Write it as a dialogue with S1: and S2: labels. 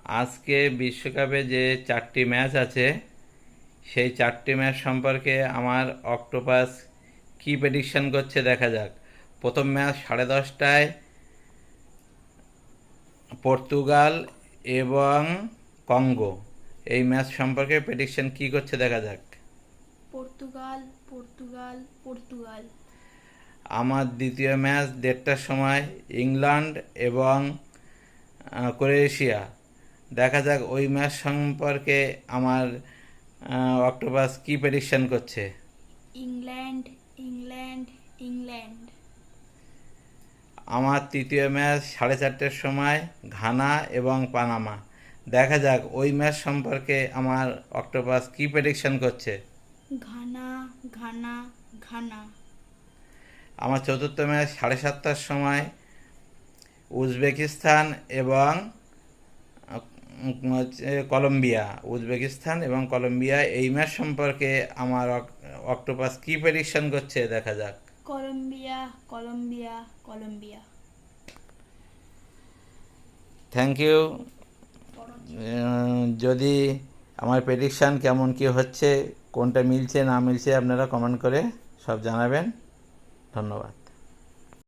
S1: আজকে বিশ্বকাপে যে 4টি ম্যাচ আছে সেই 4টি ম্যাচ সম্পর্কে আমার অক্টোপাস কি প্রেডিকশন করছে দেখা যাক। প্রথম ম্যাচ 10:30টায় পর্তুগাল এবং কঙ্গো। এই ম্যাচ সম্পর্কে প্রেডিকশন কি করছে দেখা যাক।
S2: Portugal Portugal Portugal.
S1: আমার দ্বিতীয় ম্যাচ 1:30টার সময় ইংল্যান্ড এবং ক্রোয়েশিয়া। দেখা যাক ওই ম্যাচ সম্পর্কে আমার অক্টোপাস কি প্রেডিকশন করছে।
S2: England England England.
S1: আমার তৃতীয় ম্যাচ 4:30টার সময় ঘানা এবং পানামা। দেখা যাক ওই ম্যাচ সম্পর্কে আমার অক্টোপাস কি প্রেডিকশন করছে।
S2: Ghana Ghana Ghana.
S1: আমার চতুর্থ ম্যাচ 7:30টার সময় উজবেকিস্তান এবং কলম্বিয়া। এই ম্যাচ সম্পর্কে আমার অক্টোপাস কি প্রেডিকশন করছে দেখা যাক।
S2: Colombia Colombia Colombia.
S1: Thank you. যদি আমার প্রেডিকশান কেমন কি হচ্ছে, কোনটা মিলছে না মিলছে, আপনারা কমেন্ট করে সব জানাবেন। ধন্যবাদ।